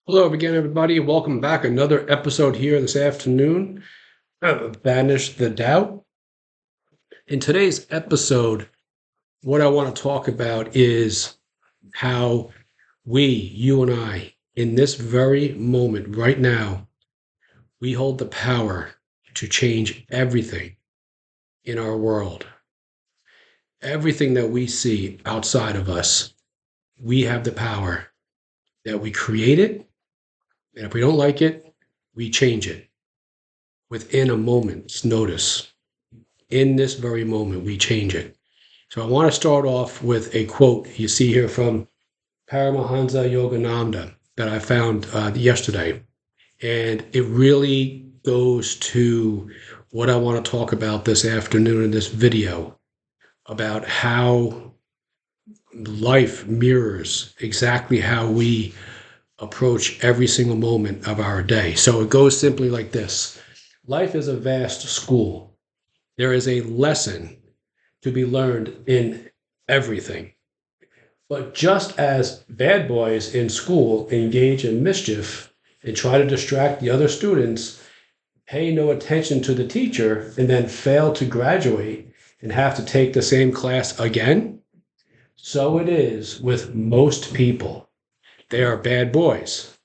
Hello again, everybody. Welcome back. Another episode here this afternoon of Banish the Doubt. In today's episode, what I want to talk about is how you and I, in this very moment, right now, we hold the power to change everything in our world. Everything that we see outside of us, we have the power that we create it, and if we don't like it, we change it within a moment's notice. In this very moment, we change it. So I want to start off with a quote you see here from Paramahansa Yogananda that I found yesterday. And it really goes to what I want to talk about this afternoon in this video about how life mirrors exactly how we approach every single moment of our day. So it goes simply like this. Life is a vast school. There is a lesson to be learned in everything. But just as bad boys in school engage in mischief and try to distract the other students, pay no attention to the teacher, and then fail to graduate and have to take the same class again, so it is with most people. They are bad boys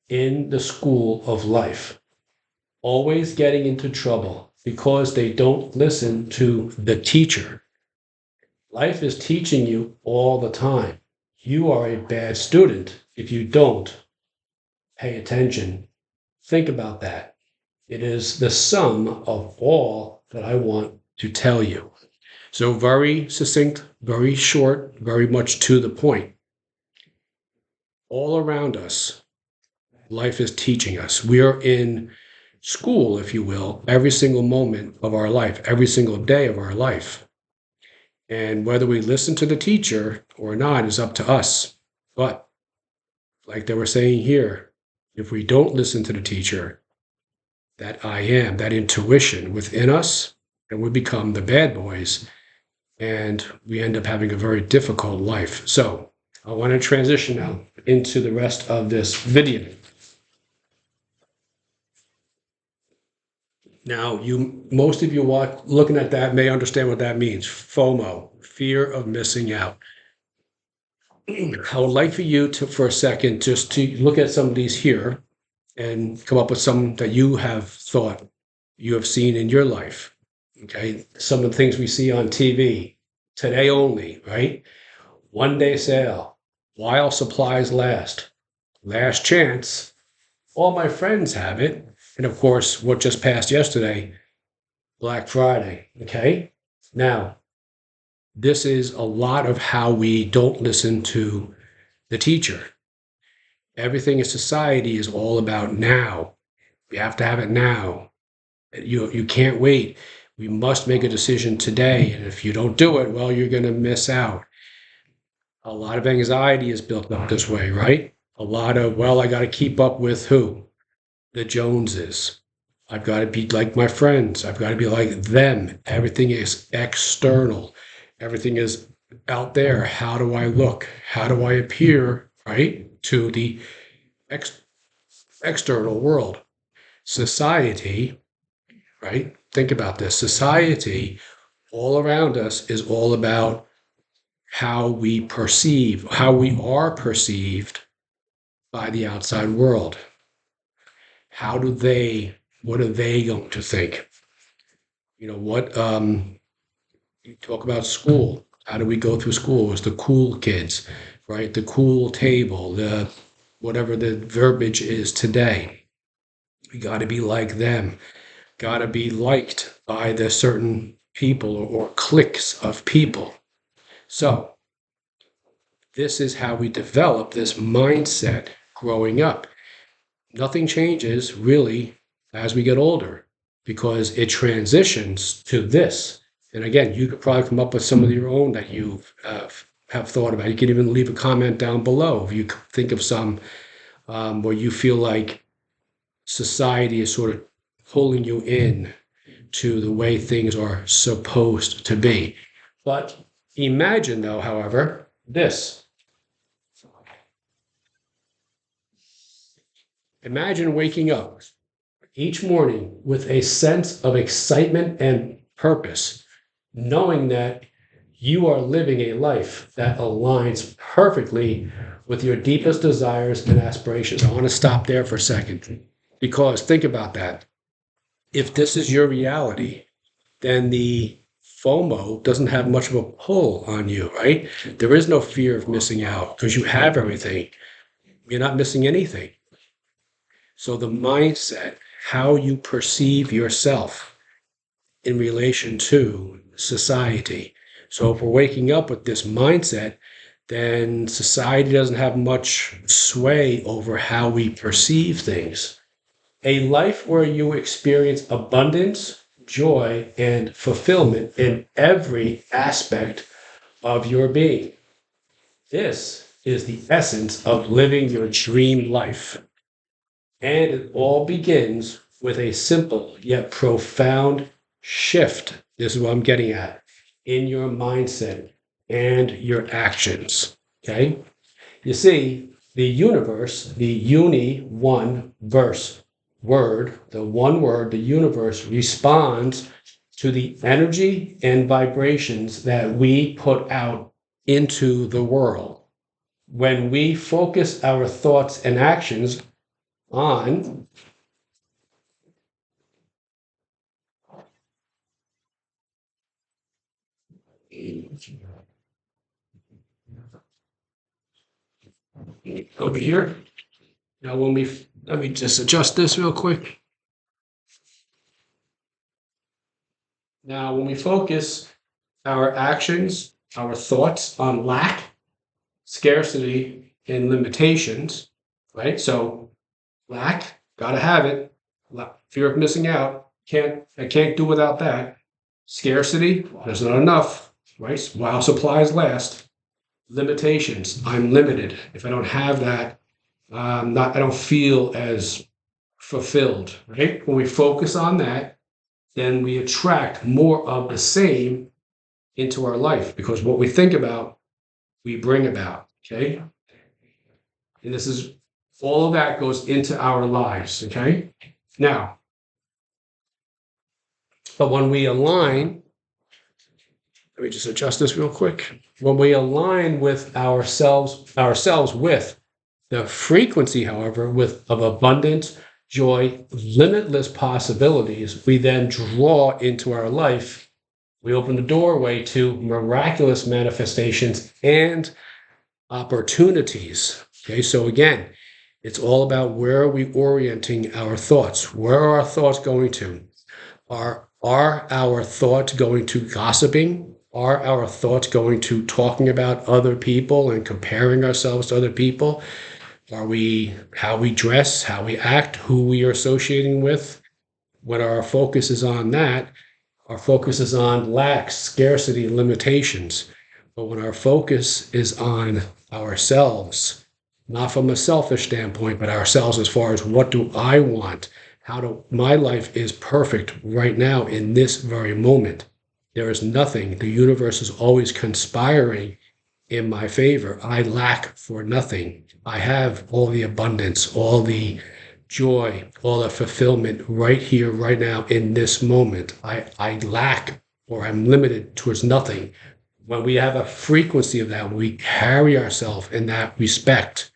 in the school of life, always getting into trouble because they don't listen to the teacher. Life is teaching you all the time. You are a bad student if you don't pay attention. Think about that. It is the sum of all that I want to tell you. So, very succinct, very short, very much to the point. All around us, life is teaching us. We are in school, if you will, every single moment of our life, every single day of our life. And whether we listen to the teacher or not is up to us. But like they were saying here, if we don't listen to the teacher, that I am, that intuition within us, then we become the bad boys and we end up having a very difficult life. So I want to transition now into the rest of this video. Now, most of you looking at that may understand what that means. FOMO, fear of missing out. I would like for you to, for a second, just to look at some of these here and come up with some that you have thought you have seen in your life. Okay. Some of the things we see on TV today only, right? One day sale, while supplies last chance. All my friends have it. And of course, what just passed yesterday, Black Friday. Okay. Now, this is a lot of how we don't listen to the teacher. Everything in society is all about now. You have to have it now. You can't wait. We must make a decision today. And if you don't do it, well, you're going to miss out. A lot of anxiety is built up this way, right? A lot of, well, I got to keep up with who? The Joneses. I've got to be like my friends. I've got to be like them. Everything is external. Everything is out there. How do I look? How do I appear, right? To the external world. Society, right? Think about this. Society all around us is all about how we perceive, how we are perceived by the outside world. What are they going to think? You talk about school. How do we go through school? It's the cool kids, right? The cool table, whatever the verbiage is today. We got to be like them. Got to be liked by the certain people or cliques of people. So this is how we develop this mindset growing up. Nothing changes really as we get older because it transitions to this. And again, you could probably come up with some of your own that you have thought about. You can even leave a comment down below if you think of some where you feel like society is sort of pulling you in to the way things are supposed to be. But imagine, though, however, this. Imagine waking up each morning with a sense of excitement and purpose, knowing that you are living a life that aligns perfectly with your deepest desires and aspirations. I want to stop there for a second because think about that. If this is your reality, then the FOMO doesn't have much of a pull on you, right? There is no fear of missing out because you have everything. You're not missing anything. So the mindset, how you perceive yourself in relation to society. So if we're waking up with this mindset, then society doesn't have much sway over how we perceive things. A life where you experience abundance, joy, and fulfillment in every aspect of your being. This is the essence of living your dream life. And it all begins with a simple yet profound shift. This is what I'm getting at in your mindset and your actions. Okay. You see, the universe, the one verse word, the one word, the universe responds to the energy and vibrations that we put out into the world. When we focus our thoughts and actions on over here. Now, let me just adjust this real quick. Now, when we focus our actions, our thoughts on lack, scarcity, and limitations, right? So, lack, gotta have it. Fear of missing out, I can't do without that. Scarcity, there's not enough, right? While supplies last. Limitations, I'm limited. If I don't have that, I don't feel as fulfilled, right? When we focus on that, then we attract more of the same into our life because what we think about, we bring about, okay? And this is all of that goes into our lives, okay? Now, but when we align, let me just adjust this real quick. When we align with ourselves with the frequency, however, of abundance, joy, limitless possibilities, we then draw into our life. We open the doorway to miraculous manifestations and opportunities. Okay, so again, it's all about where are we orienting our thoughts? Where are our thoughts going to? Are our thoughts going to gossiping? Are our thoughts going to talking about other people and comparing ourselves to other people? Are we how we dress, how we act, who we are associating with? When our focus is on that, our focus is on lack, scarcity, limitations. But when our focus is on ourselves, not from a selfish standpoint, but ourselves as far as what do I want? My life is perfect right now in this very moment. There is nothing. The universe is always conspiring in my favor. I lack for nothing. I have all the abundance, all the joy, all the fulfillment right here, right now, in this moment. I lack or I'm limited towards nothing. When we have a frequency of that, when we carry ourselves in that respect,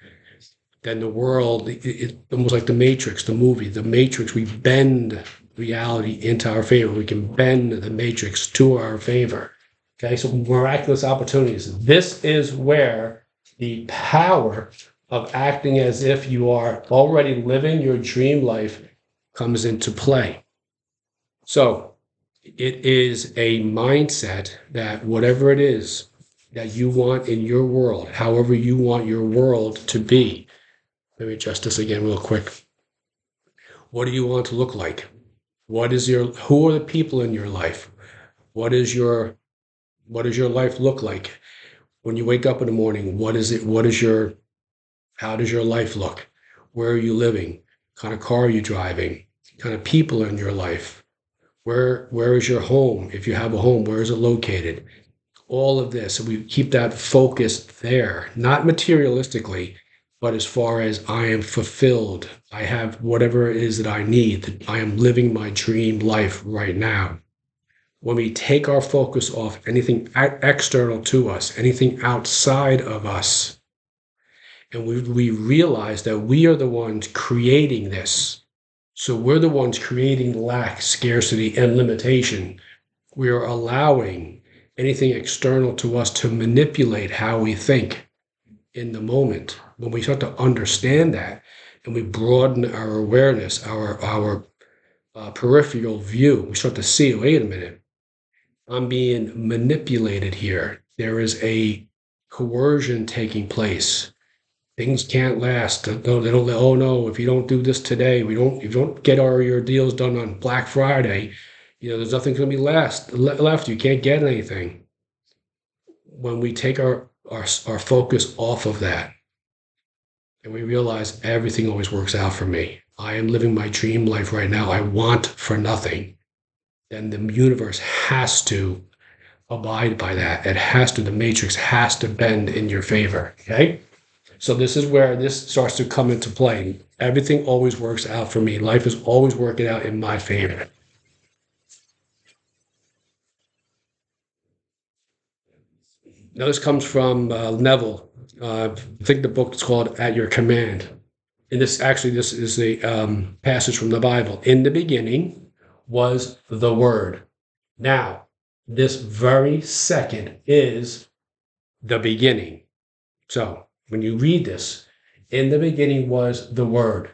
then the world, it's almost like the Matrix, the movie, the Matrix, we bend reality into our favor. We can bend the Matrix to our favor. Okay, so miraculous opportunities. This is where the power of acting as if you are already living your dream life comes into play. So it is a mindset that whatever it is that you want in your world, however you want your world to be. Let me adjust this again real quick. What do you want to look like? Who are the people in your life? What does your life look like? When you wake up in the morning, how does your life look? Where are you living? What kind of car are you driving? What kind of people in your life? Where is your home? If you have a home, where is it located? All of this, and we keep that focused there, not materialistically, but as far as I am fulfilled, I have whatever it is that I need, that I am living my dream life right now. When we take our focus off anything external to us, anything outside of us, and we realize that we are the ones creating this. So we're the ones creating lack, scarcity, and limitation. We are allowing anything external to us to manipulate how we think in the moment. When we start to understand that and we broaden our awareness, our peripheral view, we start to see, wait a minute, I'm being manipulated here. There is a coercion taking place. Things can't last. They don't, oh no, if you don't do this today, if you don't get your deals done on Black Friday, there's nothing going to be left. You can't get anything. When we take our focus off of that and we realize everything always works out for me, I am living my dream life right now, I want for nothing, then the universe has to abide by that. The matrix has to bend in your favor. Okay. So this is where this starts to come into play. Everything always works out for me. Life is always working out in my favor. Now this comes from Neville. I think the book is called At Your Command. And this is a passage from the Bible. In the beginning was the Word. Now, this very second is the beginning. So when you read this, in the beginning was the Word.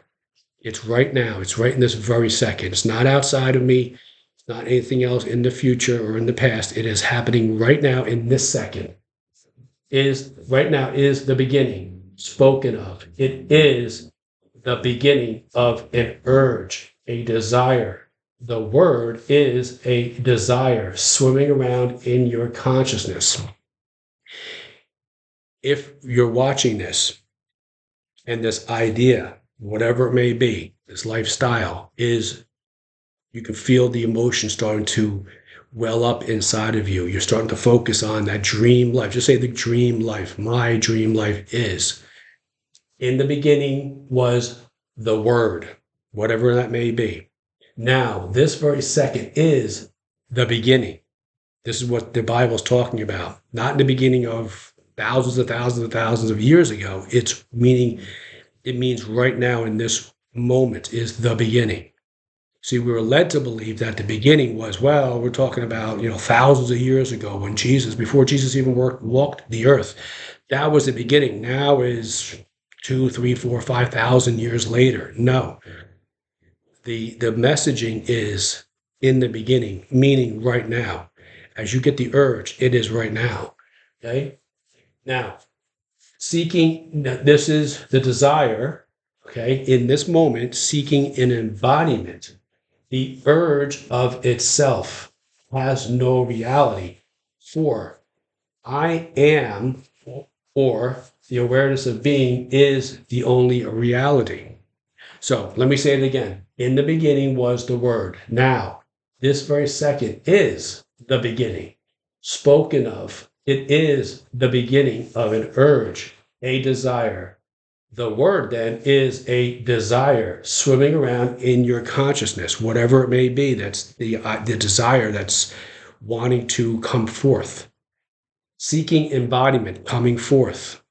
It's right now. It's right in this very second. It's not outside of me. It's not anything else in the future or in the past. It is happening right now in this second. Right now is the beginning spoken of. It is the beginning of an urge, a desire. The Word is a desire swimming around in your consciousness. If you're watching this and this idea, whatever it may be, this lifestyle you can feel the emotion starting to well up inside of you. You're starting to focus on that dream life. Just say the dream life. My dream life is. In the beginning was the Word, whatever that may be. Now, this very second is the beginning. This is what the Bible is talking about. Not in the beginning of thousands of years ago. It means right now in this moment is the beginning. See, we were led to believe that the beginning was, we're talking about, thousands of years ago before Jesus even walked the earth. That was the beginning. Now is 2, 3, 4, 5,000 years later. No. The messaging is in the beginning, meaning right now. As you get the urge, it is right now. Okay? Now, this is the desire, okay, in this moment, seeking an embodiment. The urge of itself has no reality, for I am, or the awareness of being is the only reality. So let me say it again. In the beginning was the Word. Now, this very second is the beginning. Spoken of, it is the beginning of an urge, a desire. The Word then is a desire swimming around in your consciousness, whatever it may be. That's the desire that's wanting to come forth, seeking embodiment, coming forth.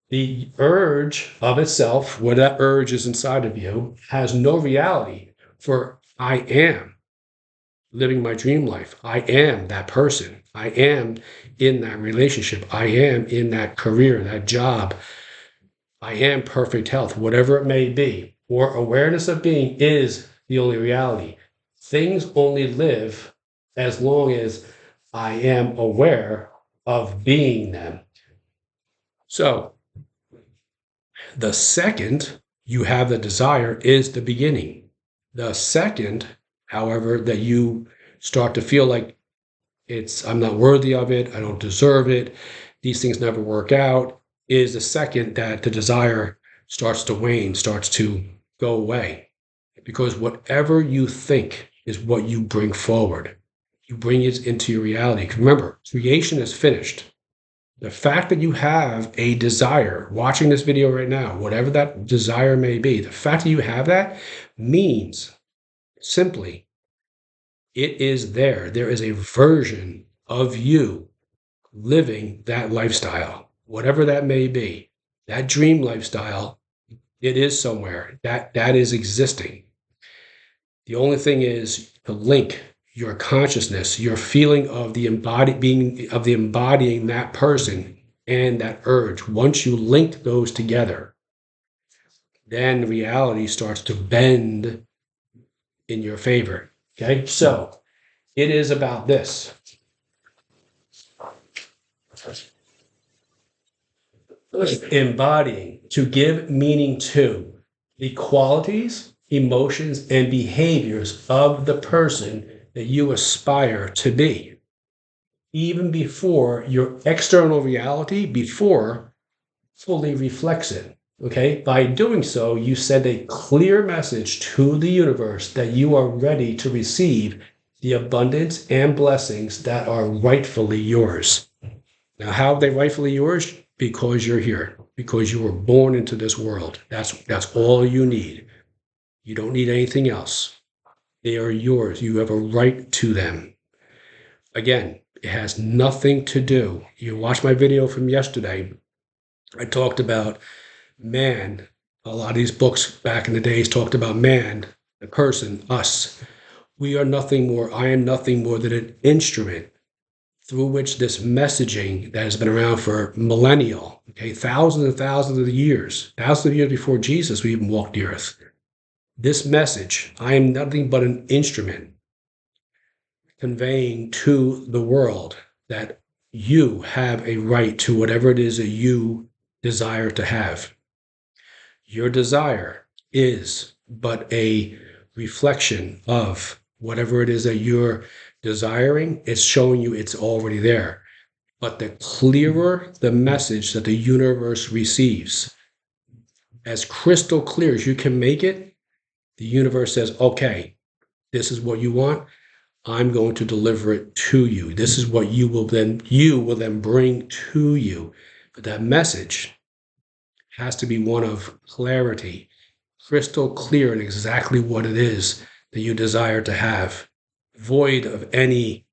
The urge of itself, what that urge is inside of you, has no reality, for I am living my dream life. I am that person. I am in that relationship. I am in that career, that job. I am perfect health, whatever it may be. Or awareness of being is the only reality. Things only live as long as I am aware of being them. So, the second you have the desire is the beginning. The second, however, that you start to feel like I'm not worthy of it, I don't deserve it, these things never work out, is the second that the desire starts to wane, starts to go away. Because whatever you think is what you bring forward. You bring it into your reality. Remember, creation is finished. The fact that you have a desire, watching this video right now, whatever that desire may be, the fact that you have that means simply it is there. There is a version of you living that lifestyle, whatever that may be. That dream lifestyle, it is somewhere. That is existing. The only thing is to link your consciousness, your feeling of the embodying that person and that urge. Once you link those together, then reality starts to bend in your favor. Okay, so it is about this. Embodying, to give meaning to the qualities, emotions, and behaviors of the person that you aspire to be, even before your external reality, before fully reflects it. Okay, by doing so, you send a clear message to the universe that you are ready to receive the abundance and blessings that are rightfully yours. Now, how are they rightfully yours? Because you're here, because you were born into this world. That's all you need. You don't need anything else. They are yours. You have a right to them. Again, it has nothing to do. You watched my video from yesterday. I talked about man. A lot of these books back in the days talked about man, the person, us. We are nothing more. I am nothing more than an instrument through which this messaging that has been around for millennial, okay, thousands and thousands of years before Jesus we even walked the earth. This message, I am nothing but an instrument conveying to the world that you have a right to whatever it is that you desire to have. Your desire is but a reflection of whatever it is that you're desiring. It's showing you it's already there. But the clearer the message that the universe receives, as crystal clear as you can make it, the universe says, okay, this is what you want. I'm going to deliver it to you. This is what you will then bring to you. But that message has to be one of clarity, crystal clear in exactly what it is that you desire to have, void of any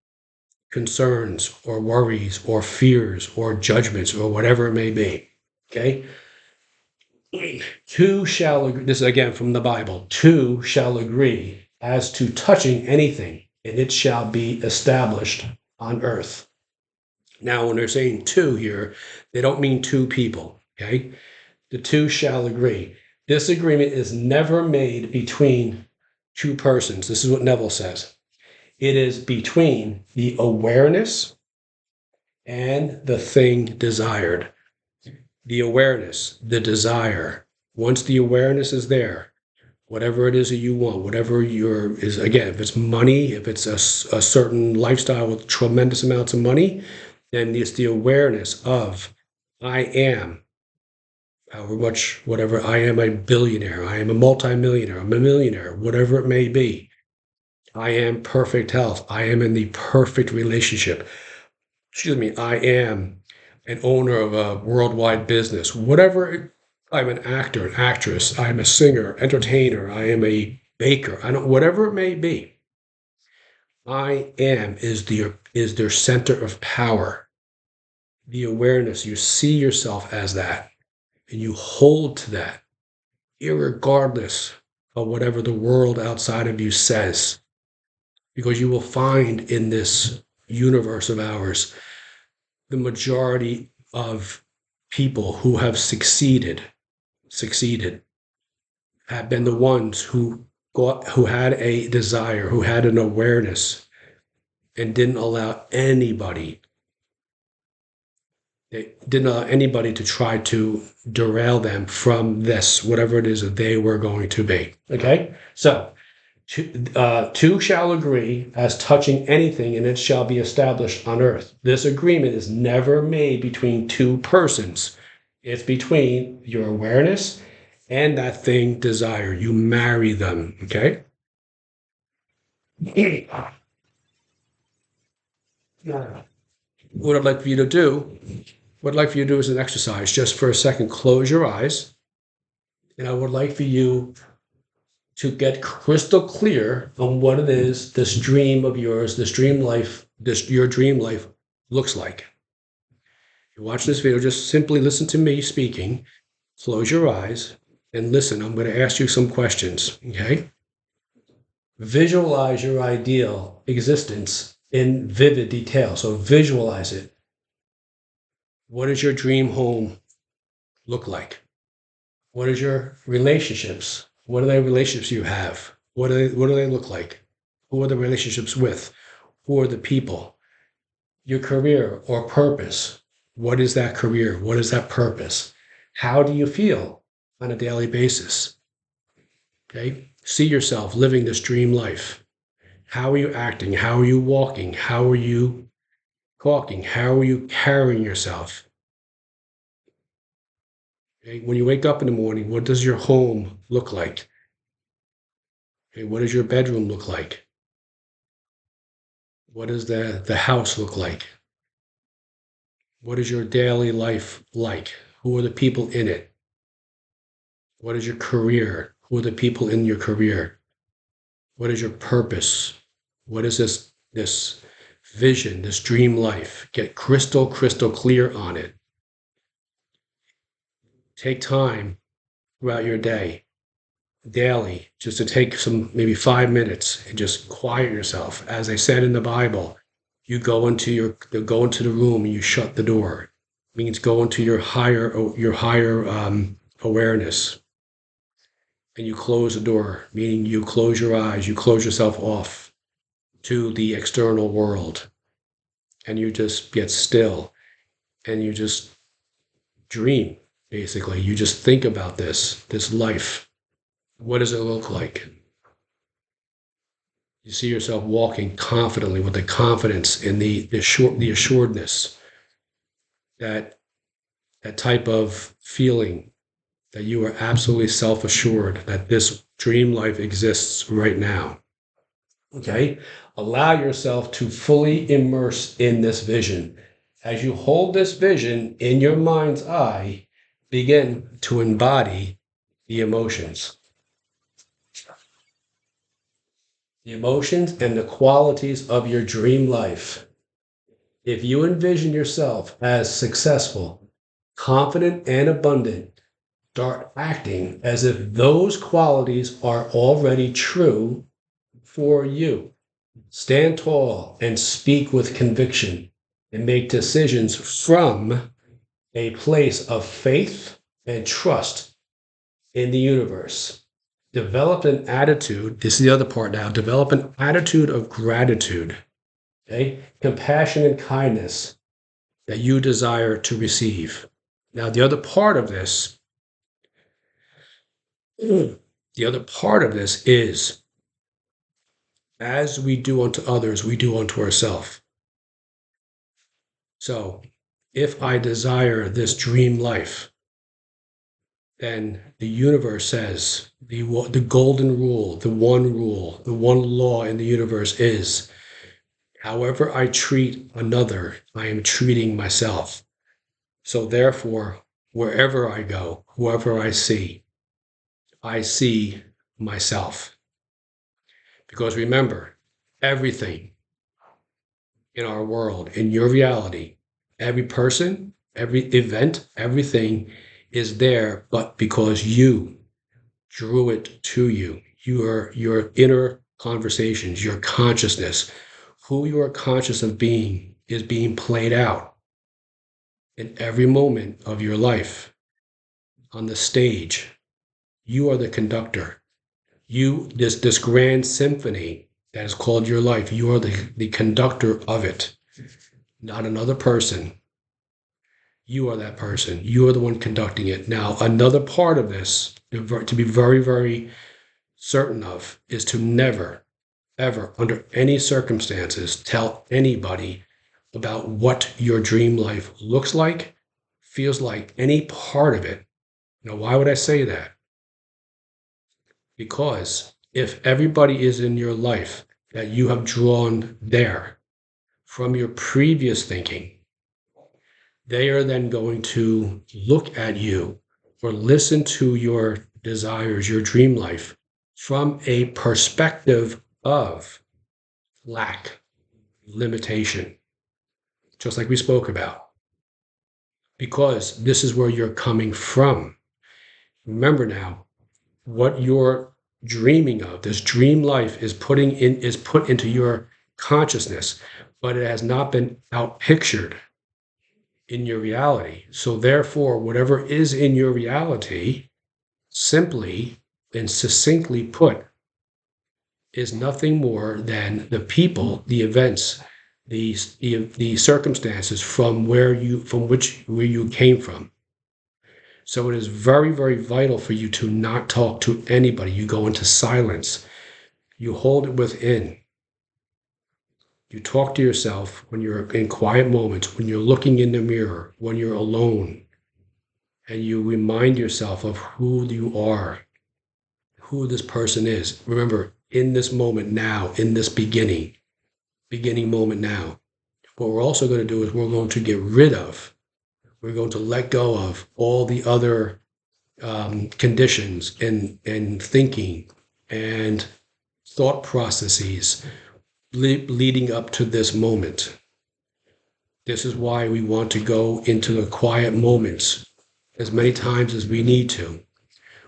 concerns or worries or fears or judgments or whatever it may be. Okay? Two shall agree. This is again from the Bible. Two shall agree as to touching anything, and it shall be established on earth. Now, when they're saying two here, they don't mean two people. Okay? The two shall agree. This agreement is never made between two persons. This is what Neville says. It is between the awareness and the thing desired. The awareness, the desire. Once the awareness is there, whatever it is that you want, whatever again, if it's money, if it's a certain lifestyle with tremendous amounts of money, then it's the awareness of I am, however much, whatever, I am a billionaire, I am a multimillionaire, I'm a millionaire, whatever it may be. I am perfect health. I am in the perfect relationship. Excuse me, I am an owner of a worldwide business. I'm an actor, an actress, I'm a singer, entertainer, I am a baker, whatever it may be. I am is their center of power. The awareness, you see yourself as that, and you hold to that, irregardless of whatever the world outside of you says. Because you will find in this universe of ours, the majority of people who have succeeded have been the ones who had a desire, who had an awareness, and they didn't allow anybody to try to derail them from this, whatever it is that they were going to be. Okay, so two shall agree as touching anything, and it shall be established on earth. This agreement is never made between two persons. It's between your awareness and that thing desire. You marry them, okay? What I'd like for you to do what I'd like for you to do is an exercise. Just for a second, close your eyes. And I would like for you to get crystal clear on what it is this dream of yours, this dream life, your dream life looks like. You watch this video, just simply listen to me speaking, close your eyes, and listen. I'm going to ask you some questions, okay? Visualize your ideal existence in vivid detail. So visualize it. What does your dream home look like? What is your relationships? What are the relationships you have? What do they look like? Who are the relationships with? Who are the people? Your career or purpose. What is that career? What is that purpose? How do you feel on a daily basis? Okay? See yourself living this dream life. How are you acting? How are you walking? How are you talking? How are you carrying yourself? Okay? When you wake up in the morning, what does your home look like? Okay? What does your bedroom look like? What does the house look like? What is your daily life like? Who are the people in it? What is your career? Who are the people in your career? What is your purpose? What is this vision, this dream life? Get crystal clear on it. Take time throughout your day, daily, just to take some, maybe 5 minutes and just quiet yourself. As I said in the Bible, you go into the room and you shut the door. It means go into your higher awareness, and you close the door, meaning you close your eyes, you close yourself off to the external world, and you just get still and you just dream. Basically, you just think about this life. What does it look like? You see yourself walking confidently with the confidence and the assuredness, that type of feeling that you are absolutely self-assured that this dream life exists right now. Okay? Allow yourself to fully immerse in this vision. As you hold this vision in your mind's eye, begin to embody the emotions. The emotions and the qualities of your dream life. If you envision yourself as successful, confident, and abundant, start acting as if those qualities are already true for you. Stand tall and speak with conviction, and make decisions from a place of faith and trust in the universe. Develop an attitude. This is the other part now. Develop an attitude of gratitude, okay? Compassion and kindness that you desire to receive. Now, the other part of this is, as we do unto others, we do unto ourselves. So, if I desire this dream life, then the universe says the golden rule, the one law in the universe is, however I treat another, I am treating myself. So therefore, wherever I go, whoever I see myself. Because remember, everything in our world, in your reality, every person, every event, everything is there, but because you drew it to you. Your inner conversations, your consciousness, who you are conscious of being, is being played out in every moment of your life. On the stage, you are the conductor. This grand symphony that is called your life, you are the conductor of it, not another person. You are that person. You are the one conducting it. Now, another part of this, to be very, very certain of, is to never, ever, under any circumstances, tell anybody about what your dream life looks like, feels like, any part of it. Now, why would I say that? Because if everybody is in your life that you have drawn there from your previous thinking, They are then going to look at you or listen to your desires, your dream life from a perspective of lack, limitation, just like we spoke about, because this is where you're coming from. Remember now, what you're dreaming of, this dream life is put into your consciousness, but it has not been out pictured in your reality. So therefore, whatever is in your reality, simply and succinctly put, is nothing more than the people, the events, the circumstances where you came from. So it is very, very vital for you to not talk to anybody. You go into silence. You hold it within. You talk to yourself when you're in quiet moments, when you're looking in the mirror, when you're alone, and you remind yourself of who you are, who this person is. Remember, in this moment now, in this beginning moment now, what we're also going to do is we're going to let go of all the other conditions and thinking and thought processes leading up to this moment. This is why we want to go into the quiet moments as many times as we need to,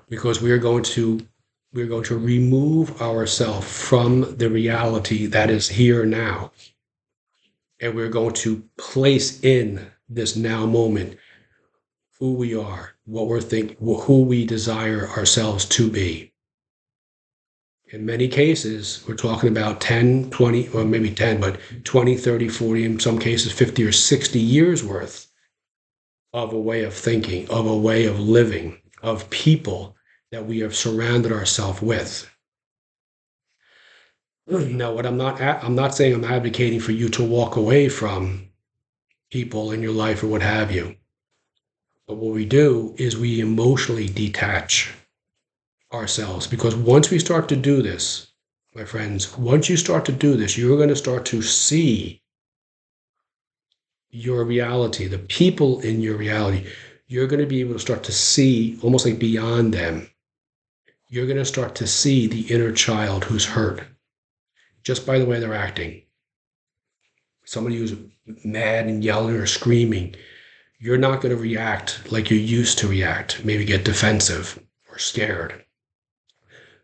because we're going to remove ourselves from the reality that is here now, and we're going to place in this now moment who we are, what we're thinking, who we desire ourselves to be. In many cases, we're talking about 10, 20, or maybe 10, but 20, 30, 40, in some cases 50 or 60 years worth of a way of thinking, of a way of living, of people that we have surrounded ourselves with. Now, I'm not saying I'm advocating for you to walk away from people in your life or what have you. But what we do is we emotionally detach ourselves, because once we start to do this, my friends, once you start to do this, you're going to start to see your reality, the people in your reality. You're going to be able to start to see almost like beyond them. You're going to start to see the inner child who's hurt just by the way they're acting. Somebody who's mad and yelling or screaming, you're not going to react like you used to react, maybe get defensive or scared.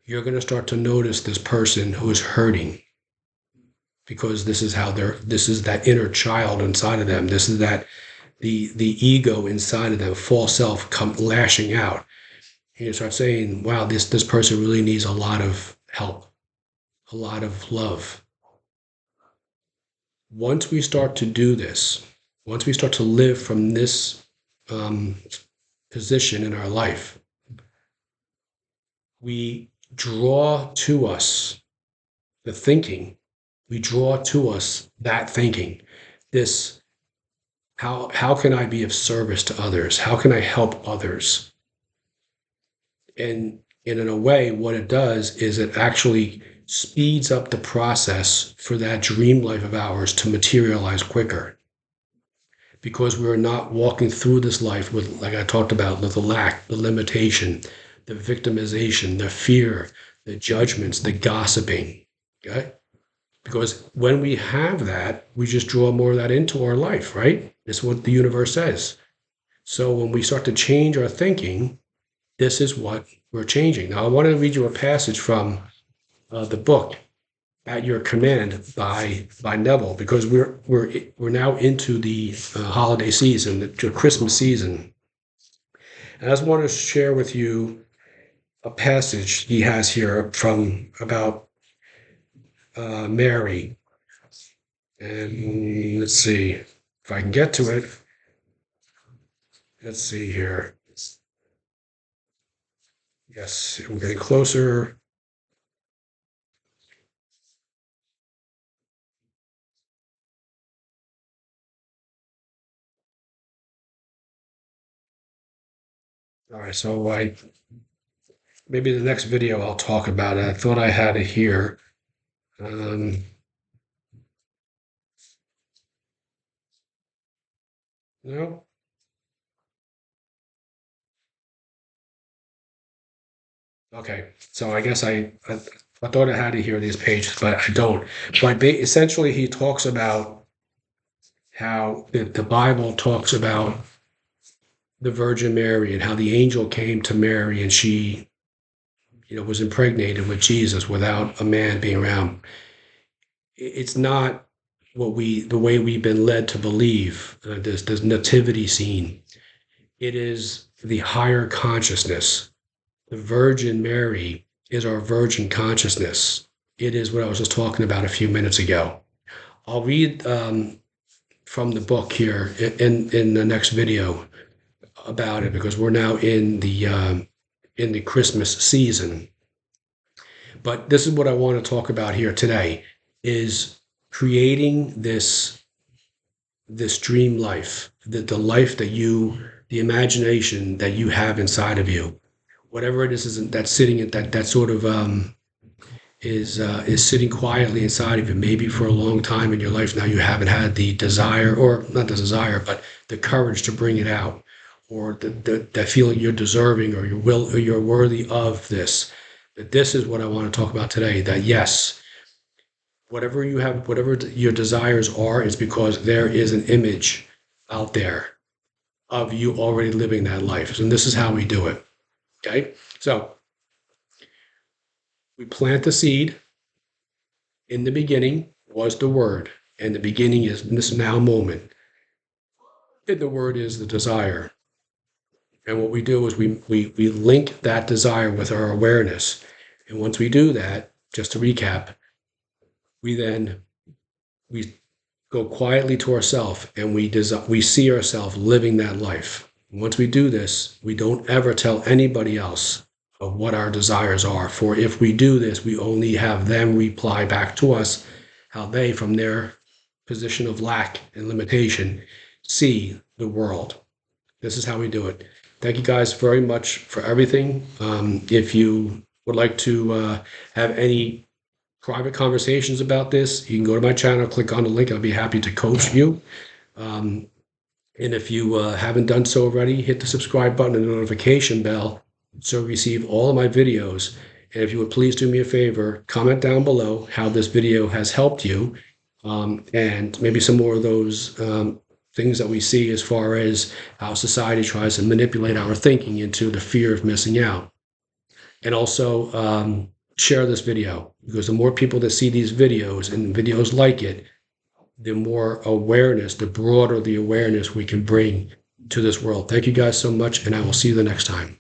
You're going to start to notice this person who is hurting, because this is that inner child inside of them. This is that the ego inside of them, false self come lashing out. And you start saying, wow, this person really needs a lot of help, a lot of love. Once we start to do this, once we start to live from this um, position in our life, we draw to us the thinking. We draw to us that thinking. This, how can I be of service to others? How can I help others? And in a way, what it does is it actually speeds up the process for that dream life of ours to materialize quicker, because we're not walking through this life with, like I talked about, with the lack, the limitation, the victimization, the fear, the judgments, the gossiping. Okay? Because when we have that, we just draw more of that into our life, right? It's what the universe says. So when we start to change our thinking, this is what we're changing. Now, I want to read you a passage from the book "At Your Command" by Neville, because we're now into the holiday season, the Christmas season. And I just want to share with you a passage he has here from about Mary. And let's see if I can get to it. Let's see here. Yes, I'm getting closer. All right, so maybe the next video I'll talk about it. I thought I had it here. Um, no, Okay, so I guess I thought I had to hear these pages, but I don't. But essentially, he talks about how the Bible talks about the Virgin Mary and how the angel came to Mary and she, was impregnated with Jesus without a man being around. It's not the way we've been led to believe. This nativity scene. It is the higher consciousness. The Virgin Mary is our virgin consciousness. It is what I was just talking about a few minutes ago. I'll read from the book here in the next video about it because we're now in the Christmas season. But this is what I want to talk about here today: is creating this dream life, the life that the imagination that you have inside of you, whatever it is that's sitting at that sort of is sitting quietly inside of you, maybe for a long time in your life now you haven't had the desire, or not the desire, but the courage to bring it out, or the feeling you're deserving or you're worthy of this. That this is what I want to talk about today. That yes, whatever you have, whatever your desires are, is because there is an image out there of you already living that life. And this is how we do it. Okay. So we plant the seed. In the beginning was the Word, and the beginning is this now moment. And the Word is the desire. And what we do is we link that desire with our awareness. And once we do that, just to recap, we go quietly to ourselves and we see ourselves living that life. And once we do this, we don't ever tell anybody else of what our desires are. For if we do this, we only have them reply back to us how they, from their position of lack and limitation, see the world. This is how we do it. Thank you guys very much for everything. If you would like to have any private conversations about this, you can go to my channel, click on the link. I'll be happy to coach you. Um, and if you haven't done so already, hit the subscribe button and the notification bell so you receive all of my videos. And if you would please do me a favor, comment down below how this video has helped you, and maybe some more of those things that we see as far as how society tries to manipulate our thinking into the fear of missing out. And also share this video, because the more people that see these videos and videos like it, the more awareness, the broader the awareness we can bring to this world. Thank you guys so much, and I will see you the next time.